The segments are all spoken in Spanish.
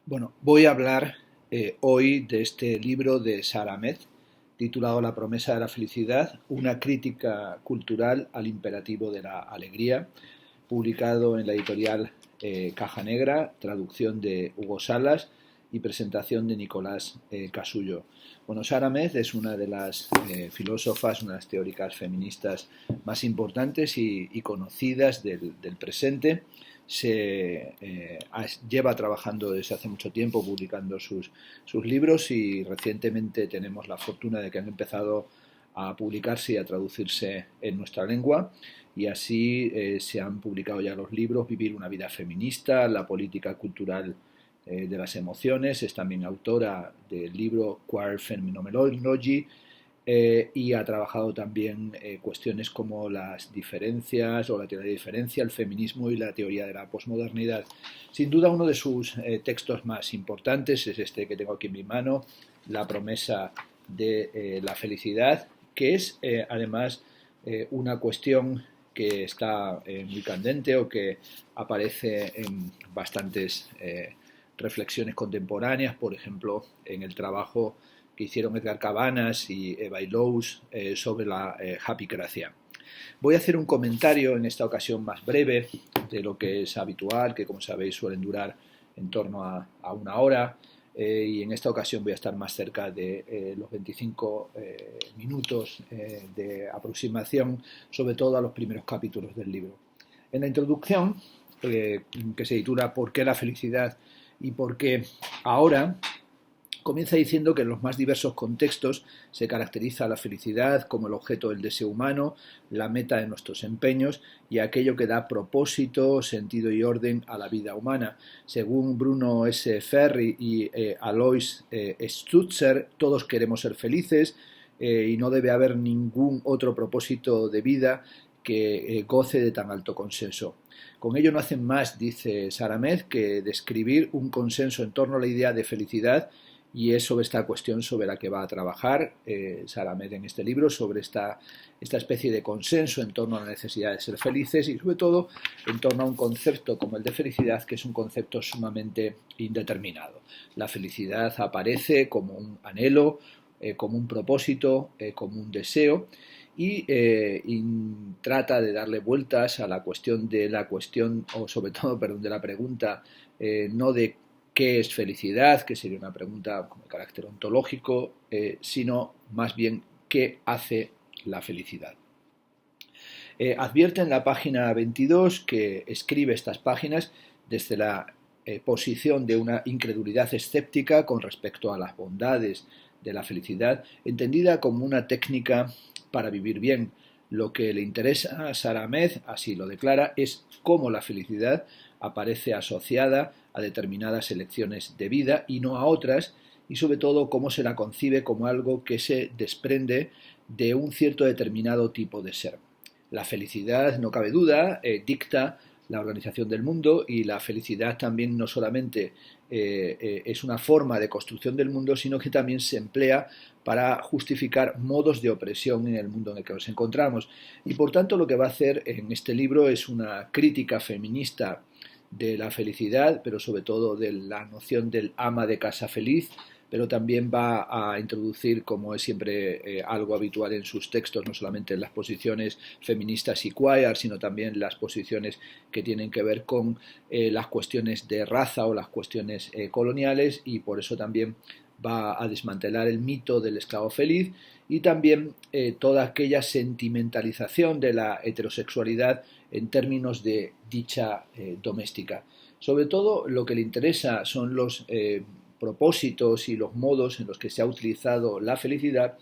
Bueno, voy a hablar hoy de este libro de Sara Ahmed, titulado La promesa de la felicidad, una crítica cultural al imperativo de la alegría, publicado en la editorial Caja Negra, traducción de Hugo Salas y presentación de Nicolás Casullo. Bueno, Sara Ahmed es una de las filósofas, una de las teóricas feministas más importantes y conocidas del presente. Lleva trabajando desde hace mucho tiempo publicando sus libros y recientemente tenemos la fortuna de que han empezado a publicarse y a traducirse en nuestra lengua y así se han publicado ya los libros Vivir una vida feminista, la política cultural de las emociones, es también autora del libro Queer Phenomenology y ha trabajado también cuestiones como las diferencias o la teoría de diferencia, el feminismo y la teoría de la posmodernidad. Sin duda uno de sus textos más importantes es este que tengo aquí en mi mano, La promesa de la felicidad, que es además una cuestión que está muy candente o que aparece en bastantes reflexiones contemporáneas, por ejemplo, en el trabajo que hicieron Edgar Cabanas y Eva Illouz sobre la happycracia. Voy a hacer un comentario en esta ocasión más breve de lo que es habitual, que como sabéis suelen durar en torno a una hora, y en esta ocasión voy a estar más cerca de los 25 minutos de aproximación, sobre todo a los primeros capítulos del libro. En la introducción, que se titula ¿Por qué la felicidad y por qué ahora?, comienza diciendo que en los más diversos contextos se caracteriza la felicidad como el objeto del deseo humano, la meta de nuestros empeños y aquello que da propósito, sentido y orden a la vida humana. Según Bruno S. Ferri y Alois Stutzer, todos queremos ser felices y no debe haber ningún otro propósito de vida que goce de tan alto consenso. Con ello no hacen más, dice Sara Ahmed, que describir un consenso en torno a la idea de felicidad, y es sobre esta cuestión sobre la que va a trabajar Sara Ahmed en este libro, sobre esta especie de consenso en torno a la necesidad de ser felices y sobre todo en torno a un concepto como el de felicidad, que es un concepto sumamente indeterminado. La felicidad aparece como un anhelo, como un propósito, como un deseo, y trata de darle vueltas a la cuestión o sobre todo, perdón, de la pregunta, no de qué es felicidad, que sería una pregunta con carácter ontológico, sino más bien qué hace la felicidad. Advierte en la página 22 que escribe estas páginas desde la posición de una incredulidad escéptica con respecto a las bondades de la felicidad, entendida como una técnica para vivir bien. Lo que le interesa a Sara Ahmed, así lo declara, es cómo la felicidad aparece asociada a determinadas elecciones de vida y no a otras, y sobre todo cómo se la concibe como algo que se desprende de un cierto determinado tipo de ser. La felicidad, no cabe duda, dicta la organización del mundo, y la felicidad también no solamente es una forma de construcción del mundo, sino que también se emplea para justificar modos de opresión en el mundo en el que nos encontramos. Y por tanto lo que va a hacer en este libro es una crítica feminista de la felicidad, pero sobre todo de la noción del ama de casa feliz, pero también va a introducir, como es siempre algo habitual en sus textos, no solamente en las posiciones feministas y queer, sino también las posiciones que tienen que ver con las cuestiones de raza o las cuestiones coloniales, y por eso también va a desmantelar el mito del esclavo feliz y también toda aquella sentimentalización de la heterosexualidad en términos de dicha doméstica. Sobre todo lo que le interesa son los propósitos y los modos en los que se ha utilizado la felicidad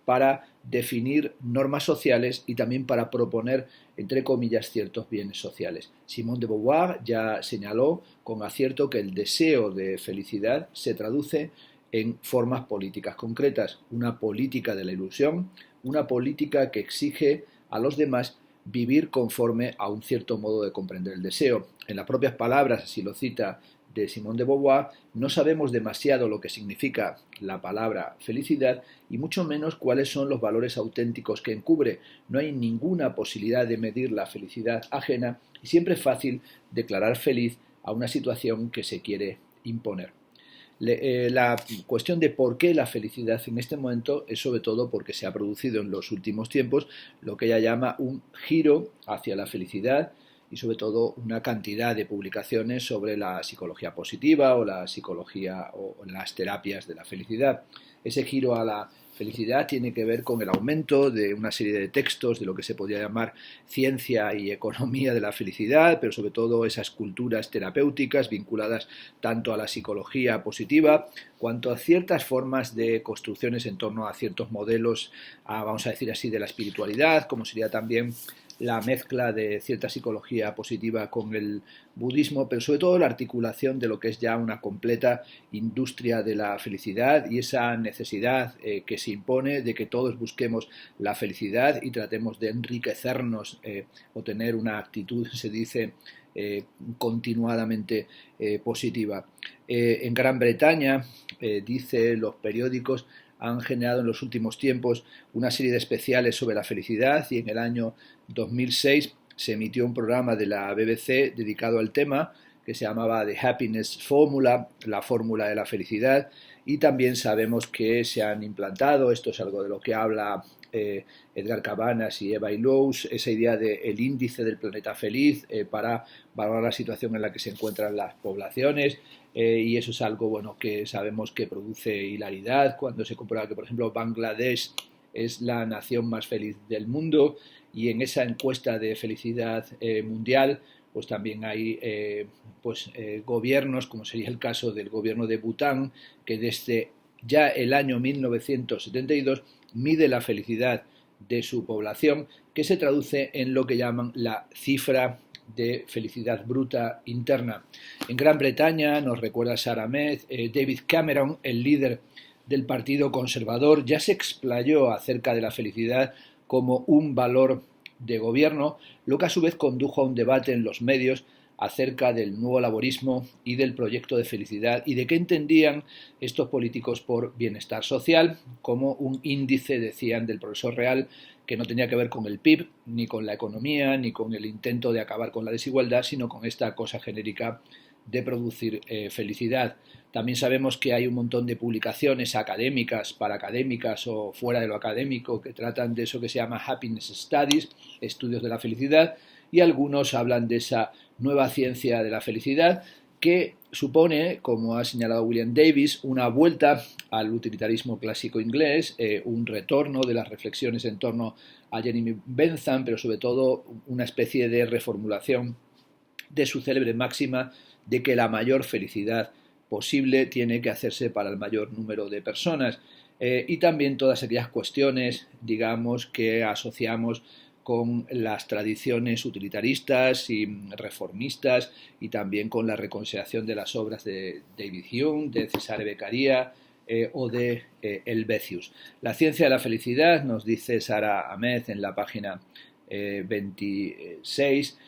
para definir normas sociales y también para proponer, entre comillas, ciertos bienes sociales. Simone de Beauvoir ya señaló con acierto que el deseo de felicidad se traduce en formas políticas concretas, una política de la ilusión, una política que exige a los demás vivir conforme a un cierto modo de comprender el deseo. En las propias palabras, así lo cita de Simone de Beauvoir, no sabemos demasiado lo que significa la palabra felicidad y mucho menos cuáles son los valores auténticos que encubre. No hay ninguna posibilidad de medir la felicidad ajena y siempre es fácil declarar feliz a una situación que se quiere imponer. La cuestión de por qué la felicidad en este momento es sobre todo porque se ha producido en los últimos tiempos lo que ella llama un giro hacia la felicidad y sobre todo una cantidad de publicaciones sobre la psicología positiva o la psicología o las terapias de la felicidad. Ese giro a la felicidad tiene que ver con el aumento de una serie de textos de lo que se podría llamar ciencia y economía de la felicidad, pero sobre todo esas culturas terapéuticas vinculadas tanto a la psicología positiva cuanto a ciertas formas de construcciones en torno a ciertos modelos, vamos a decir así, de la espiritualidad, como sería también la mezcla de cierta psicología positiva con el budismo, pero sobre todo la articulación de lo que es ya una completa industria de la felicidad y esa necesidad que se impone de que todos busquemos la felicidad y tratemos de enriquecernos o tener una actitud, se dice, continuadamente positiva. En Gran Bretaña, dice los periódicos, han generado en los últimos tiempos una serie de especiales sobre la felicidad y en el año 2006 se emitió un programa de la BBC dedicado al tema que se llamaba The Happiness Formula, la fórmula de la felicidad, y también sabemos que se han implantado, esto es algo de lo que habla Edgar Cabanas y Eva Illouz, esa idea del índice del planeta feliz para valorar la situación en la que se encuentran las poblaciones, y eso es algo bueno que sabemos que produce hilaridad cuando se comprueba que, por ejemplo, Bangladesh es la nación más feliz del mundo y en esa encuesta de felicidad mundial pues también hay gobiernos, como sería el caso del gobierno de Bután, que desde ya el año 1972 mide la felicidad de su población, que se traduce en lo que llaman la cifra de felicidad bruta interna. En Gran Bretaña, nos recuerda Sara Ahmed, David Cameron, el líder del Partido Conservador, ya se explayó acerca de la felicidad como un valor de gobierno, lo que a su vez condujo a un debate en los medios acerca del nuevo laborismo y del proyecto de felicidad y de qué entendían estos políticos por bienestar social como un índice, decían, del progreso real que no tenía que ver con el PIB, ni con la economía, ni con el intento de acabar con la desigualdad, sino con esta cosa genérica de producir felicidad. También sabemos que hay un montón de publicaciones académicas, paraacadémicas o fuera de lo académico que tratan de eso que se llama Happiness Studies, estudios de la felicidad, y algunos hablan de esa nueva ciencia de la felicidad que supone, como ha señalado William Davis, una vuelta al utilitarismo clásico inglés, un retorno de las reflexiones en torno a Jeremy Bentham, pero sobre todo una especie de reformulación de su célebre máxima de que la mayor felicidad posible tiene que hacerse para el mayor número de personas, y también todas aquellas cuestiones, digamos, que asociamos con las tradiciones utilitaristas y reformistas y también con la reconsideración de las obras de David Hume, de Cesare Beccaria o de Helvetius. La ciencia de la felicidad, nos dice Sara Ahmed en la página 26,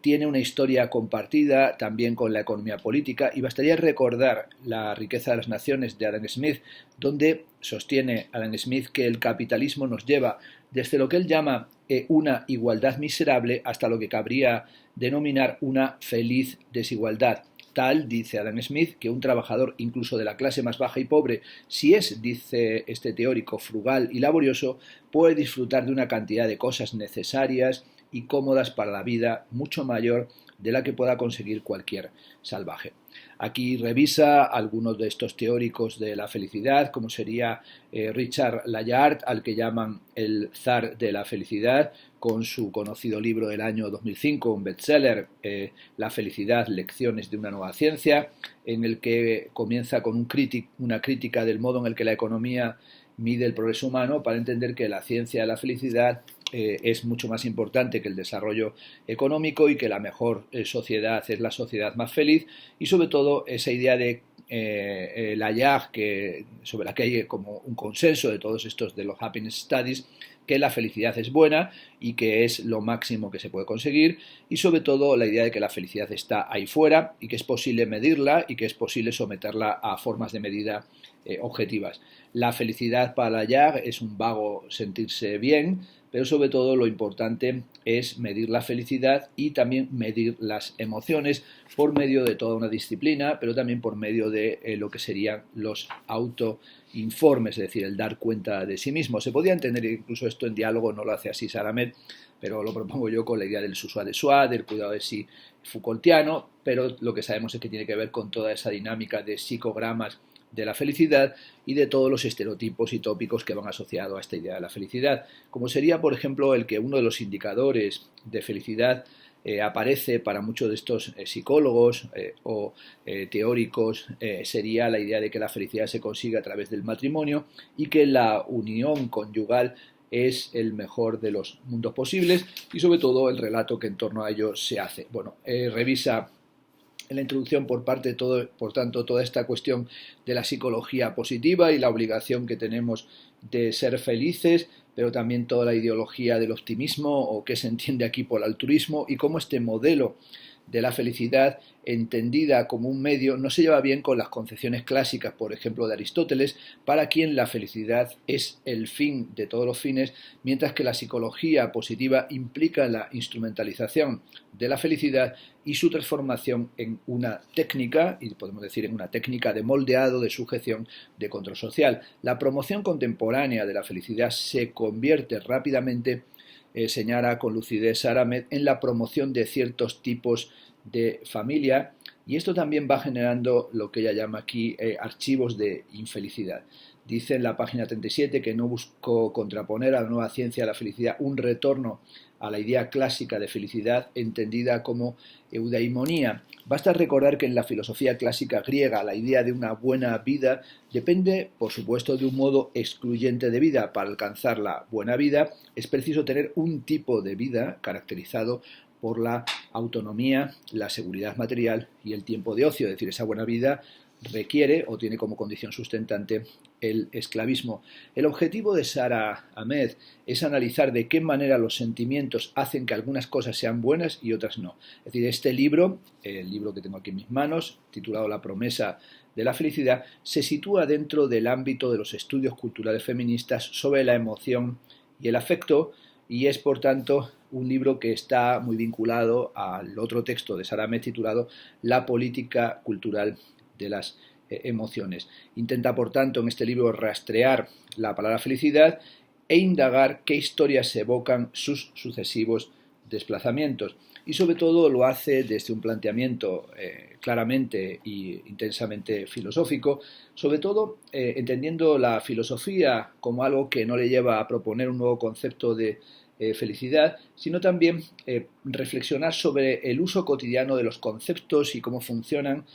tiene una historia compartida también con la economía política y bastaría recordar La riqueza de las naciones de Adam Smith, donde sostiene Adam Smith que el capitalismo nos lleva desde lo que él llama una igualdad miserable hasta lo que cabría denominar una feliz desigualdad. Tal, dice Adam Smith, que un trabajador incluso de la clase más baja y pobre, si es, dice este teórico, frugal y laborioso, puede disfrutar de una cantidad de cosas necesarias y cómodas para la vida mucho mayor de la que pueda conseguir cualquier salvaje. Aquí revisa algunos de estos teóricos de la felicidad, como sería Richard Layard, al que llaman el zar de la felicidad, con su conocido libro del año 2005, un bestseller, La felicidad, lecciones de una nueva ciencia, en el que comienza con una crítica del modo en el que la economía mide el progreso humano para entender que la ciencia de la felicidad es mucho más importante que el desarrollo económico y que la mejor sociedad es la sociedad más feliz, y sobre todo esa idea de Layard, sobre la que hay como un consenso de todos estos de los Happiness Studies, que la felicidad es buena y que es lo máximo que se puede conseguir, y sobre todo la idea de que la felicidad está ahí fuera y que es posible medirla y que es posible someterla a formas de medida objetivas. La felicidad para Jung es un vago sentirse bien, pero sobre todo lo importante es medir la felicidad y también medir las emociones por medio de toda una disciplina, pero también por medio de lo que serían los autoinformes, es decir, el dar cuenta de sí mismo. Se podría entender incluso esto en diálogo, no lo hace así Sara Ahmed, pero lo propongo yo con la idea del soi de soi, del cuidado de sí Foucaultiano, pero lo que sabemos es que tiene que ver con toda esa dinámica de psicogramas de la felicidad y de todos los estereotipos y tópicos que van asociados a esta idea de la felicidad, como sería, por ejemplo, el que uno de los indicadores de felicidad aparece para muchos de estos psicólogos o teóricos, sería la idea de que la felicidad se consigue a través del matrimonio y que la unión conyugal es el mejor de los mundos posibles, y sobre todo el relato que en torno a ello se hace. Bueno, revisa en la introducción por parte de todo, por tanto, toda esta cuestión de la psicología positiva y la obligación que tenemos de ser felices, pero también toda la ideología del optimismo o qué se entiende aquí por altruismo y cómo este modelo de la felicidad entendida como un medio no se lleva bien con las concepciones clásicas, por ejemplo, de Aristóteles, para quien la felicidad es el fin de todos los fines, mientras que la psicología positiva implica la instrumentalización de la felicidad y su transformación en una técnica, y podemos decir en una técnica de moldeado, de sujeción, de control social. La promoción contemporánea de la felicidad se convierte rápidamente, señala con lucidez Sara Ahmed, en la promoción de ciertos tipos de familia, y esto también va generando lo que ella llama aquí archivos de infelicidad. Dice en la página 37 que no buscó contraponer a la nueva ciencia de la felicidad un retorno a la idea clásica de felicidad entendida como eudaimonía. Basta recordar que en la filosofía clásica griega la idea de una buena vida depende, por supuesto, de un modo excluyente de vida. Para alcanzar la buena vida es preciso tener un tipo de vida caracterizado por la autonomía, la seguridad material y el tiempo de ocio. Es decir, esa buena vida requiere o tiene como condición sustentante el esclavismo. El objetivo de Sara Ahmed es analizar de qué manera los sentimientos hacen que algunas cosas sean buenas y otras no. Es decir, este libro, el libro que tengo aquí en mis manos, titulado La promesa de la felicidad, se sitúa dentro del ámbito de los estudios culturales feministas sobre la emoción y el afecto, y es, por tanto, un libro que está muy vinculado al otro texto de Sara Ahmed titulado La política cultural de las emociones. Intenta, por tanto, en este libro rastrear la palabra felicidad e indagar qué historias evocan sus sucesivos desplazamientos. Y sobre todo lo hace desde un planteamiento claramente e intensamente filosófico, sobre todo entendiendo la filosofía como algo que no le lleva a proponer un nuevo concepto de felicidad, sino también reflexionar sobre el uso cotidiano de los conceptos y cómo funcionan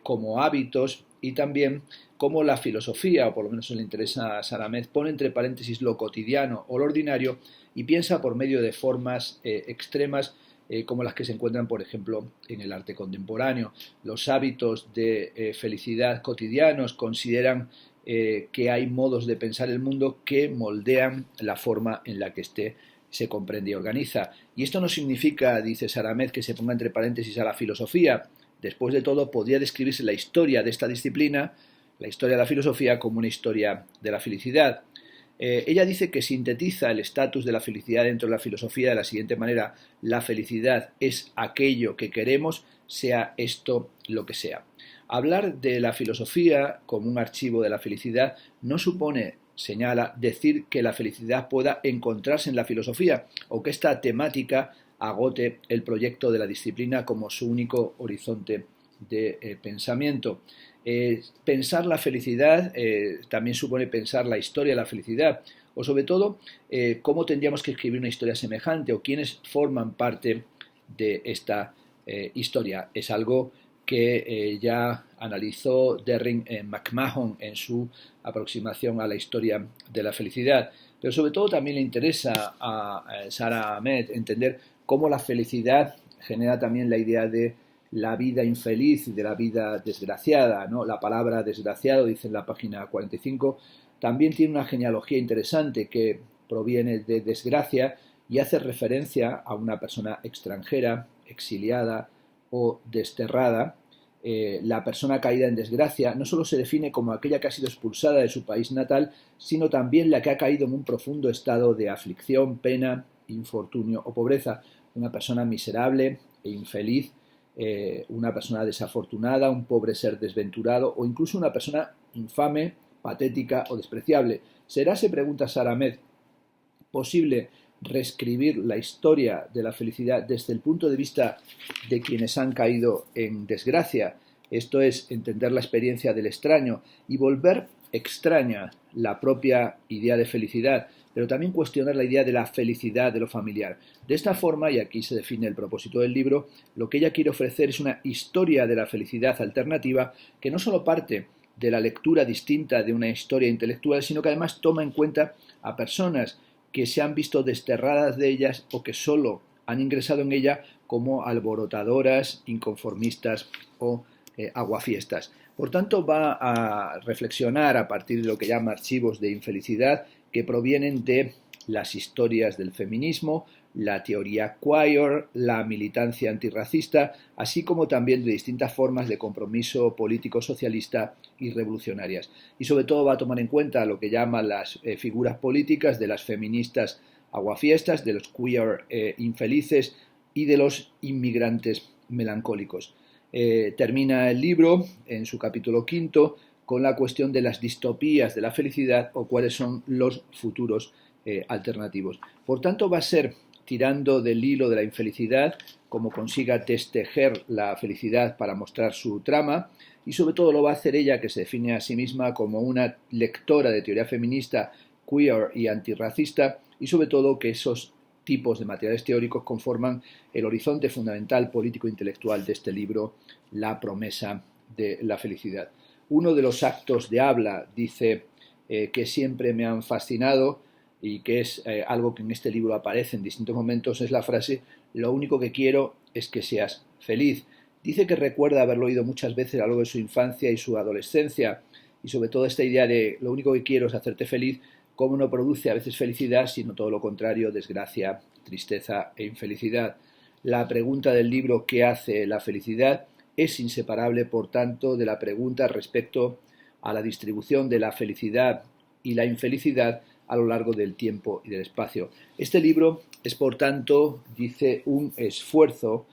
como hábitos, y también cómo la filosofía, o por lo menos le interesa a Sara Ahmed, pone entre paréntesis lo cotidiano o lo ordinario y piensa por medio de formas extremas como las que se encuentran, por ejemplo, en el arte contemporáneo. Los hábitos de felicidad cotidianos consideran que hay modos de pensar el mundo que moldean la forma en la que éste se comprende y organiza. Y esto no significa, dice Sara Ahmed, que se ponga entre paréntesis a la filosofía. Después de todo, podría describirse la historia de esta disciplina, la historia de la filosofía, como una historia de la felicidad. Ella dice que sintetiza el estatus de la felicidad dentro de la filosofía de la siguiente manera: la felicidad es aquello que queremos, sea esto lo que sea. Hablar de la filosofía como un archivo de la felicidad no supone, señala, decir que la felicidad pueda encontrarse en la filosofía o que esta temática agote el proyecto de la disciplina como su único horizonte de pensamiento. Pensar la felicidad también supone pensar la historia de la felicidad, o sobre todo cómo tendríamos que escribir una historia semejante o quiénes forman parte de esta historia. Es algo que ya analizó Derryn McMahon en su aproximación a la historia de la felicidad, pero sobre todo también le interesa a Sara Ahmed entender cómo la felicidad genera también la idea de la vida infeliz y de la vida desgraciada, ¿no? La palabra desgraciado, dice en la página 45, también tiene una genealogía interesante que proviene de desgracia y hace referencia a una persona extranjera, exiliada o desterrada. La persona caída en desgracia no solo se define como aquella que ha sido expulsada de su país natal, sino también la que ha caído en un profundo estado de aflicción, pena, infortunio o pobreza. Una persona miserable e infeliz, una persona desafortunada, un pobre ser desventurado o incluso una persona infame, patética o despreciable. ¿Será, se pregunta Sara Ahmed, posible reescribir la historia de la felicidad desde el punto de vista de quienes han caído en desgracia? Esto es, entender la experiencia del extraño y volver extraña la propia idea de felicidad, pero también cuestionar la idea de la felicidad de lo familiar. De esta forma, y aquí se define el propósito del libro, lo que ella quiere ofrecer es una historia de la felicidad alternativa que no solo parte de la lectura distinta de una historia intelectual, sino que además toma en cuenta a personas que se han visto desterradas de ellas o que solo han ingresado en ella como alborotadoras, inconformistas o aguafiestas. Por tanto, va a reflexionar a partir de lo que llama archivos de infelicidad que provienen de las historias del feminismo, la teoría queer, la militancia antirracista, así como también de distintas formas de compromiso político socialista y revolucionarias. Y sobre todo va a tomar en cuenta lo que llama las figuras políticas de las feministas aguafiestas, de los queer infelices y de los inmigrantes melancólicos. Termina el libro en su capítulo 5 con la cuestión de las distopías de la felicidad o cuáles son los futuros alternativos. Por tanto, va a ser tirando del hilo de la infelicidad como consiga destejer la felicidad para mostrar su trama, y sobre todo lo va a hacer ella, que se define a sí misma como una lectora de teoría feminista, queer y antirracista, y sobre todo que esos tipos de materiales teóricos conforman el horizonte fundamental político-intelectual de este libro, La promesa de la felicidad. Uno de los actos de habla, dice, que siempre me han fascinado y que es algo que en este libro aparece en distintos momentos, es la frase: lo único que quiero es que seas feliz. Dice que recuerda haberlo oído muchas veces a lo largo de su infancia y su adolescencia, y sobre todo esta idea de lo único que quiero es hacerte feliz, cómo no produce a veces felicidad, sino todo lo contrario, desgracia, tristeza e infelicidad. La pregunta del libro ¿qué hace la felicidad? Es inseparable, por tanto, de la pregunta respecto a la distribución de la felicidad y la infelicidad a lo largo del tiempo y del espacio. Este libro es, por tanto, dice, un esfuerzo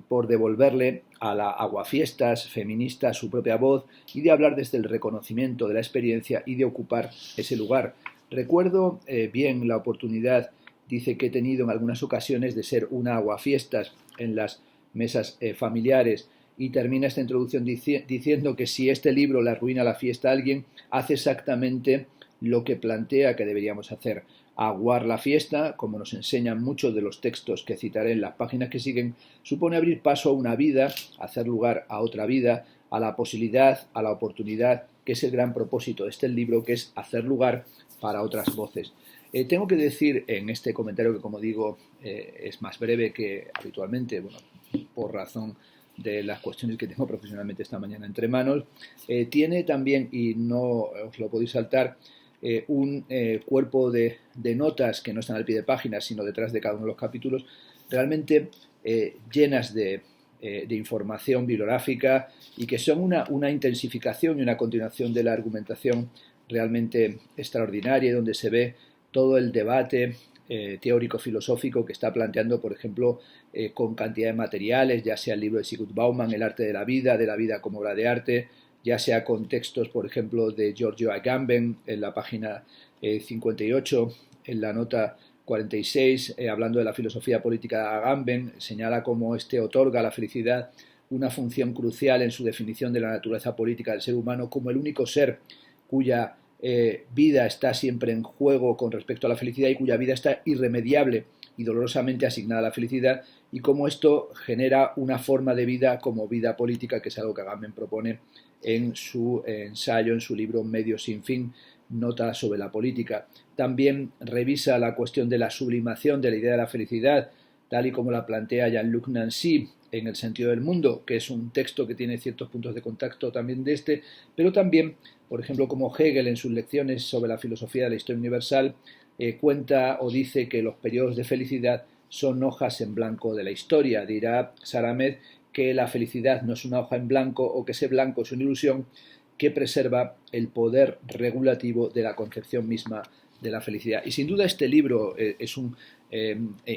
por devolverle a la aguafiestas feminista su propia voz y de hablar desde el reconocimiento de la experiencia y de ocupar ese lugar. Recuerdo bien la oportunidad, dice, que he tenido en algunas ocasiones de ser una aguafiestas en las mesas familiares, y termina esta introducción diciendo que si este libro le arruina la fiesta a alguien, hace exactamente lo que plantea que deberíamos hacer: aguar la fiesta, como nos enseñan muchos de los textos que citaré en las páginas que siguen. Supone abrir paso a una vida, hacer lugar a otra vida, a la posibilidad, a la oportunidad, que es el gran propósito de este libro, que es hacer lugar para otras voces. Tengo que decir en este comentario, que como digo es más breve que habitualmente, bueno, por razón de las cuestiones que tengo profesionalmente esta mañana entre manos, tiene también, y no os lo podéis saltar, un cuerpo de notas que no están al pie de página, sino detrás de cada uno de los capítulos, realmente llenas de información bibliográfica, y que son una intensificación y una continuación de la argumentación realmente extraordinaria, donde se ve todo el debate teórico-filosófico que está planteando, por ejemplo, con cantidad de materiales, ya sea el libro de Sigurd Bauman, El arte de la vida como obra de arte, ya sea con textos, por ejemplo, de Giorgio Agamben en la página 58, en la nota 46, hablando de la filosofía política de Agamben, señala cómo este otorga a la felicidad una función crucial en su definición de la naturaleza política del ser humano, como el único ser cuya vida está siempre en juego con respecto a la felicidad y cuya vida está irremediable y dolorosamente asignada a la felicidad, y cómo esto genera una forma de vida como vida política, que es algo que Agamben propone en su ensayo, en su libro Medio sin fin, nota sobre la política. También revisa la cuestión de la sublimación de la idea de la felicidad, tal y como la plantea Jean-Luc Nancy en El sentido del mundo, que es un texto que tiene ciertos puntos de contacto también de este, pero también, por ejemplo, como Hegel en sus lecciones sobre la filosofía de la historia universal, cuenta o dice que los periodos de felicidad son hojas en blanco de la historia. Dirá Sara Ahmed que la felicidad no es una hoja en blanco o que ese blanco es una ilusión que preserva el poder regulativo de la concepción misma de la felicidad. Y sin duda este libro es un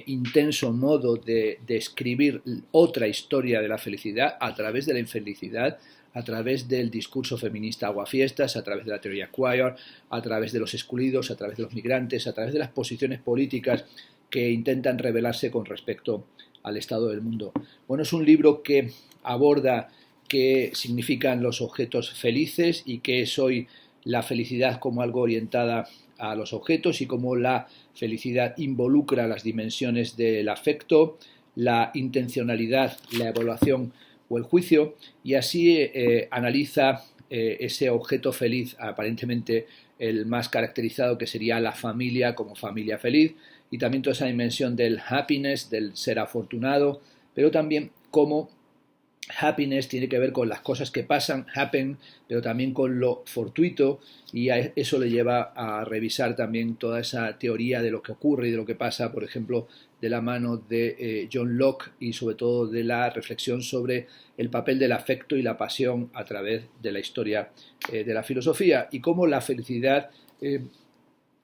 intenso modo de escribir otra historia de la felicidad a través de la infelicidad, a través del discurso feminista aguafiestas, a través de la teoría queer, a través de los excluidos, a través de los migrantes, a través de las posiciones políticas que intentan rebelarse con respecto al estado del mundo. Bueno, es un libro que aborda qué significan los objetos felices y qué es hoy la felicidad como algo orientada a los objetos y cómo la felicidad involucra las dimensiones del afecto, la intencionalidad, la evaluación o el juicio, y así analiza ese objeto feliz, aparentemente el más caracterizado, que sería la familia como familia feliz, y también toda esa dimensión del happiness, del ser afortunado, pero también cómo happiness tiene que ver con las cosas que pasan, happen, pero también con lo fortuito, y eso le lleva a revisar también toda esa teoría de lo que ocurre y de lo que pasa, por ejemplo, de la mano de John Locke, y sobre todo de la reflexión sobre el papel del afecto y la pasión a través de la historia de la filosofía, y cómo la felicidad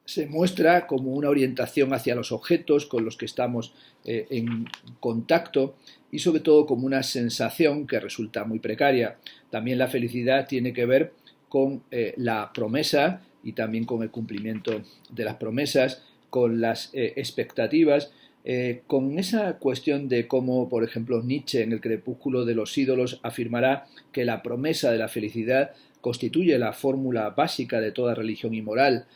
se muestra como una orientación hacia los objetos con los que estamos en contacto, y sobre todo como una sensación que resulta muy precaria. También la felicidad tiene que ver con la promesa y también con el cumplimiento de las promesas, con las expectativas, con esa cuestión de cómo, por ejemplo, Nietzsche en El crepúsculo de los ídolos afirmará que la promesa de la felicidad constituye la fórmula básica de toda religión y moral.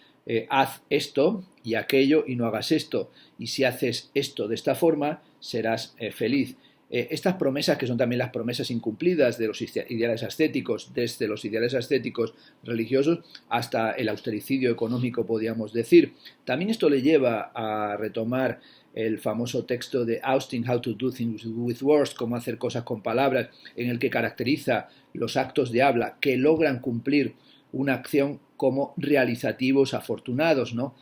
Haz esto y aquello y no hagas esto, y si haces esto de esta forma serás feliz. Estas promesas, que son también las promesas incumplidas de los ideales ascéticos, desde los ideales ascéticos religiosos hasta el austericidio económico, podríamos decir. También esto le lleva a retomar el famoso texto de Austin, How to Do Things with Words, cómo hacer cosas con palabras, en el que caracteriza los actos de habla que logran cumplir una acción como realizativos afortunados, ¿no?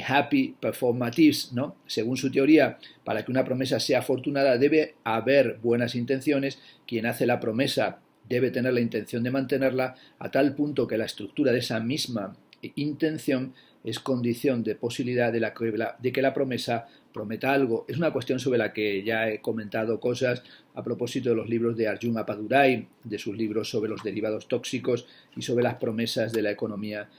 Happy performatives, ¿no? Según su teoría, para que una promesa sea afortunada debe haber buenas intenciones, quien hace la promesa debe tener la intención de mantenerla, a tal punto que la estructura de esa misma intención es condición de posibilidad de que la promesa prometa algo. Es una cuestión sobre la que ya he comentado cosas a propósito de los libros de Arjun Appadurai, de sus libros sobre los derivados tóxicos y sobre las promesas de la economía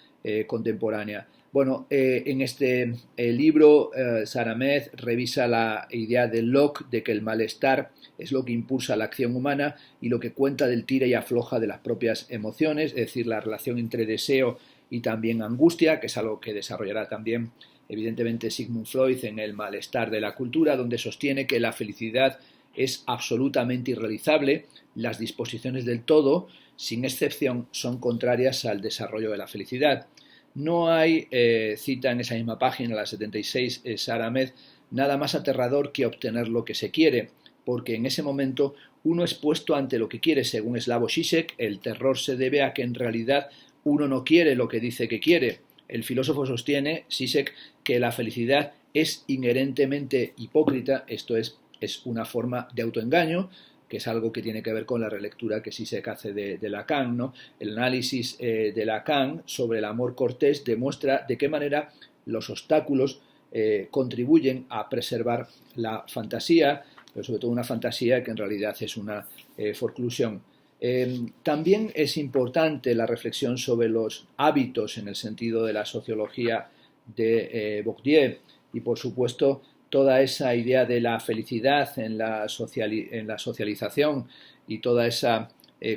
contemporánea. Bueno, en este libro Sara Ahmed revisa la idea de Locke de que el malestar es lo que impulsa la acción humana y lo que cuenta del tira y afloja de las propias emociones, es decir, la relación entre deseo y también angustia, que es algo que desarrollará también evidentemente Sigmund Freud en El malestar de la cultura, donde sostiene que la felicidad es absolutamente irrealizable, las disposiciones del todo, sin excepción, son contrarias al desarrollo de la felicidad. No hay, cita en esa misma página, la 76, Sara Ahmed, nada más aterrador que obtener lo que se quiere, porque en ese momento uno es puesto ante lo que quiere. Según Slavoj Žižek, el terror se debe a que en realidad uno no quiere lo que dice que quiere. El filósofo sostiene, Žižek, que la felicidad es inherentemente hipócrita, esto es una forma de autoengaño, que es algo que tiene que ver con la relectura que Žižek hace de Lacan, ¿no? El análisis de Lacan sobre el amor cortés demuestra de qué manera los obstáculos contribuyen a preservar la fantasía, pero sobre todo una fantasía que en realidad es una forclusión. También es importante la reflexión sobre los hábitos en el sentido de la sociología de Bourdieu y, por supuesto, toda esa idea de la felicidad en la socialización y toda esa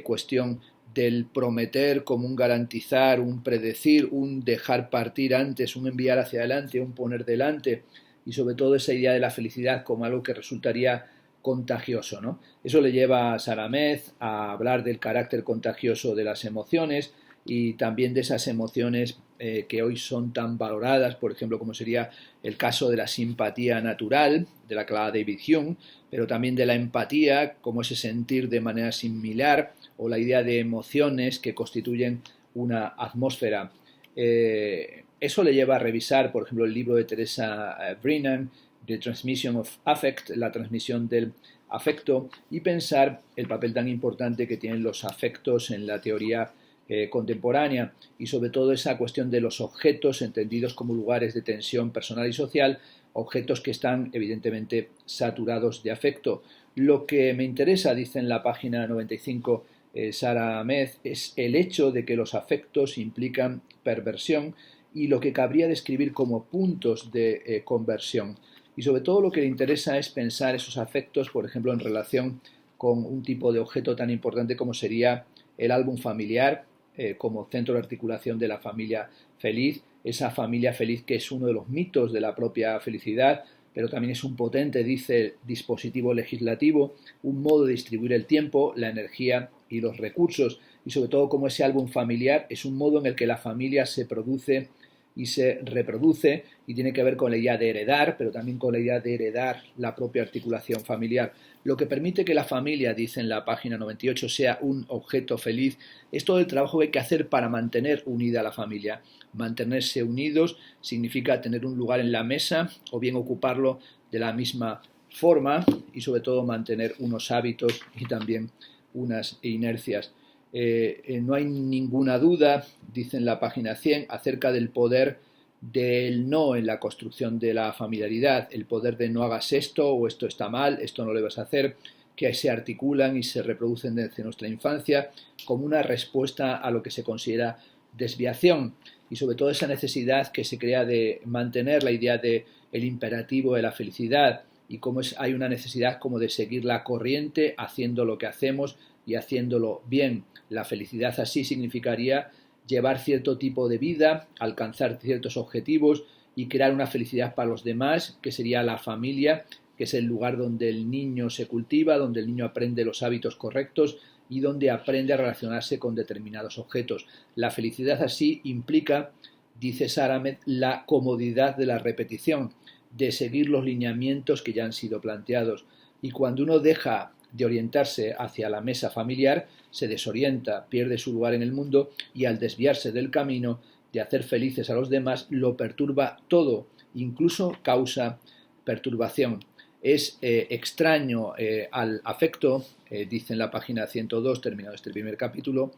cuestión del prometer como un garantizar, un predecir, un dejar partir antes, un enviar hacia adelante, un poner delante, y sobre todo esa idea de la felicidad como algo que resultaría contagioso, ¿no? Eso le lleva a Sara Ahmed a hablar del carácter contagioso de las emociones y también de esas emociones que hoy son tan valoradas, por ejemplo, como sería el caso de la simpatía natural, de la que hablaba David Hume, pero también de la empatía, como ese sentir de manera similar, o la idea de emociones que constituyen una atmósfera. Eso le lleva a revisar, por ejemplo, el libro de Teresa Brennan, The Transmission of Affect, la transmisión del afecto, y pensar el papel tan importante que tienen los afectos en la teoría contemporánea, y sobre todo esa cuestión de los objetos entendidos como lugares de tensión personal y social, objetos que están evidentemente saturados de afecto. Lo que me interesa, dice en la página 95 Sara Ahmed, es el hecho de que los afectos implican perversión y lo que cabría describir como puntos de conversión. Y sobre todo lo que le interesa es pensar esos afectos, por ejemplo, en relación con un tipo de objeto tan importante como sería el álbum familiar, como centro de articulación de la familia feliz, esa familia feliz que es uno de los mitos de la propia felicidad, pero también es un potente, dice, dispositivo legislativo, un modo de distribuir el tiempo, la energía y los recursos, y sobre todo como ese álbum familiar es un modo en el que la familia se produce y se reproduce, y tiene que ver con la idea de heredar, pero también con la idea de heredar la propia articulación familiar. Lo que permite que la familia, dice en la página 98, sea un objeto feliz, es todo el trabajo que hay que hacer para mantener unida a la familia. Mantenerse unidos significa tener un lugar en la mesa o bien ocuparlo de la misma forma, y sobre todo mantener unos hábitos y también unas inercias. No hay ninguna duda, dice en la página 100, acerca del poder del no en la construcción de la familiaridad, el poder de no hagas esto o esto está mal, esto no lo debes hacer, que se articulan y se reproducen desde nuestra infancia como una respuesta a lo que se considera desviación, y sobre todo esa necesidad que se crea de mantener la idea de el imperativo de la felicidad, y cómo hay una necesidad como de seguir la corriente haciendo lo que hacemos y haciéndolo bien. La felicidad así significaría llevar cierto tipo de vida, alcanzar ciertos objetivos y crear una felicidad para los demás, que sería la familia, que es el lugar donde el niño se cultiva, donde el niño aprende los hábitos correctos y donde aprende a relacionarse con determinados objetos. La felicidad así implica, dice Sara Ahmed, la comodidad de la repetición, de seguir los lineamientos que ya han sido planteados. Y cuando uno deja de orientarse hacia la mesa familiar, se desorienta, pierde su lugar en el mundo, y al desviarse del camino de hacer felices a los demás, lo perturba todo, incluso causa perturbación. Es extraño al afecto, dice en la página 102, terminado este primer capítulo,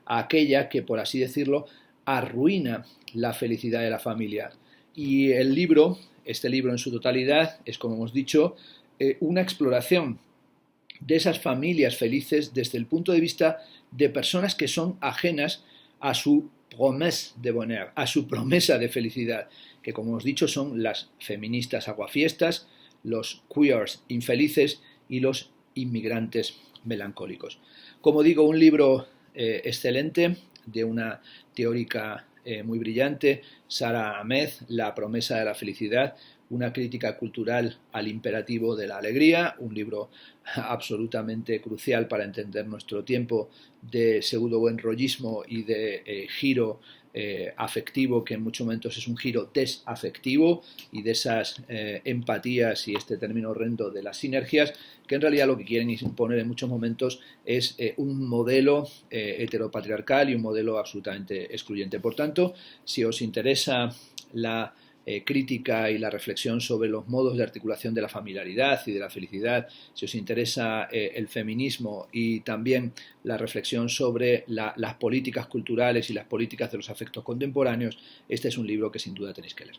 a aquella que, por así decirlo, arruina la felicidad de la familia. Y el libro, este libro en su totalidad, es, como hemos dicho, una exploración de esas familias felices desde el punto de vista de personas que son ajenas a su promesse de bonheur, a su promesa de felicidad, que, como hemos dicho, son las feministas aguafiestas, los queers infelices y los inmigrantes melancólicos. Como digo, un libro excelente de una teórica muy brillante, Sara Ahmed, La promesa de la felicidad, una crítica cultural al imperativo de la alegría, un libro absolutamente crucial para entender nuestro tiempo de pseudo buenrollismo y de giro afectivo, que en muchos momentos es un giro desafectivo, y de esas empatías y este término horrendo de las sinergias, que en realidad lo que quieren imponer en muchos momentos es un modelo heteropatriarcal y un modelo absolutamente excluyente. Por tanto, si os interesa la crítica y la reflexión sobre los modos de articulación de la familiaridad y de la felicidad, si os interesa el feminismo y también la reflexión sobre las políticas culturales y las políticas de los afectos contemporáneos, este es un libro que sin duda tenéis que leer.